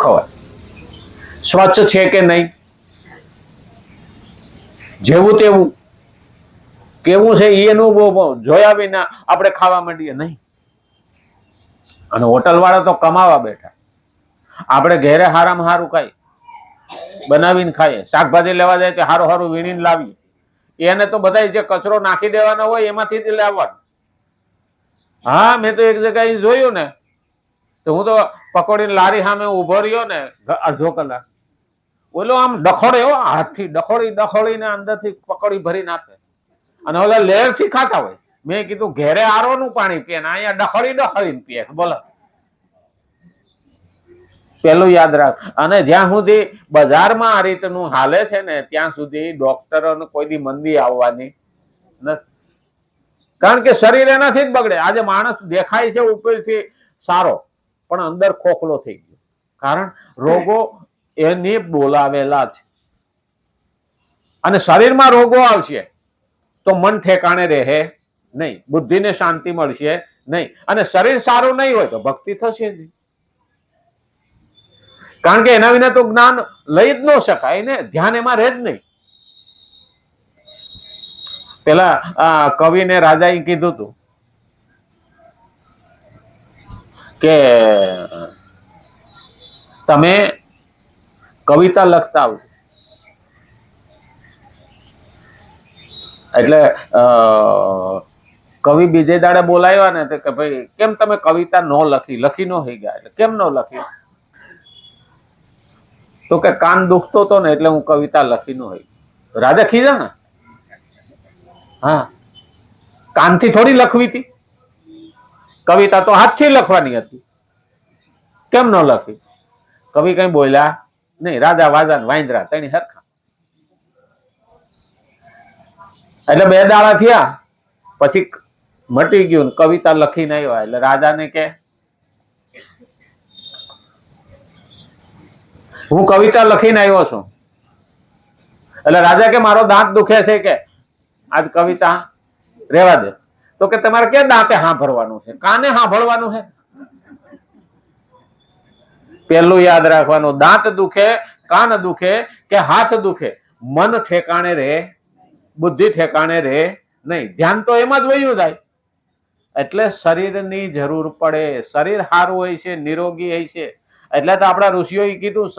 ખવાય, સ્વચ્છ છે કે નહીં, જેવું તેવું કેવું છે એનું જોયા વિના આપણે ખાવા માંડીએ નહીં. અને હોટલ વાળા તો કમાવા બેઠા, આપણે ઘેરે હારામાં હારું ખાઈ બનાવીને ખાઈએ, શાકભાજી લેવા જાય કે હારું હારું વીણીને લાવીએ, એને તો બધા જે કચરો નાખી દેવાનો હોય એમાંથી જ લાવવાનું. હા, મેં તો એક જગ્યાએ જોયું ને, તો હું તો પકોડીની લારી સામે ઉભો રહ્યો ને અડધો કલાક, બોલો આમ ડખોડ્યો, હાથથી ડખોડીને અંદરથી પકોડી ભરી નાખે, અને ઓલા લેર થી ખાતા હોય. મેં કીધું ઘેરે આરો નું પાણી પીએ ને અહીંયા ડખોડીને પીએ, બોલો. પેલું યાદ રાખ. અને જ્યાં સુધી બજારમાં આ રીતનું હાલે છે ને ત્યાં સુધી ડોક્ટરોને કોઈ દી મંદી આવવાની નથી, કારણ કે શરીર એનાથી જ બગડે. આજે માણસ દેખાય છે ઉપરથી સારો પણ અંદર ખોખલો થઈ ગયો, કારણ રોગો એની બોલાવેલા છે. અને શરીરમાં રોગો આવશે તો મન ઠેકાણે રહે નહીં, બુદ્ધિને શાંતિ મળશે નહીં, અને શરીર સારું નહીં હોય તો ભક્તિ થશે નહીં, કારણ કે એના વિના તો જ્ઞાન લઈ જ ન શકાય ને, ધ્યાન એમાં રહે જ નહીં. પેલા કવિને રાજાએ કીધું હતું કે તમે કવિતા લખતા આવજો. એટલે કવિ બીજે દાડે બોલાવ્યા ને કે ભાઈ કેમ તમે કવિતા ન લખી ન થઈ ગયા? એટલે કેમ ન લખી? તો કે કાન દુખતો હતો ને એટલે હું કવિતા લખી ન હોય. રાજા ખીજા ને, હા, કાનથી થોડી લખવી હતી, કવિતા તો હાથથી લખવાની હતી, કેમ ન લખી? કવિ કઈ બોલ્યા નહીં, રાજા વાજા વાંદરા તેની હરખા. એટલે 2 દાડા થયા પછી મટી ગયું, કવિતા લખીને આવ્યા. એટલે રાજાને કે હું કવિતા લખીને આવ્યો છું. એટલે રાજા કે મારો દાંત દુખે છે, કે આજ કવિતા રેવા દે. તો કે તમારે ક્યાં દાંતે સાંભળવાનું છે, કાને સાંભળવાનું છે? પેલું યાદ રાખવાનું, દાંત દુખે, કાન દુખે કે હાથ દુખે, મન ઠેકાણે રહે, બુદ્ધિ ઠેકાણે રહે નહીં, ધ્યાન તો એમાં જ વયું જાય. એટલે શરીરની જરૂર પડે. શરીર સારું હોય છે, નિરોગી હોય છે, એટલે તો આપણા ઋષિઓએ કીધું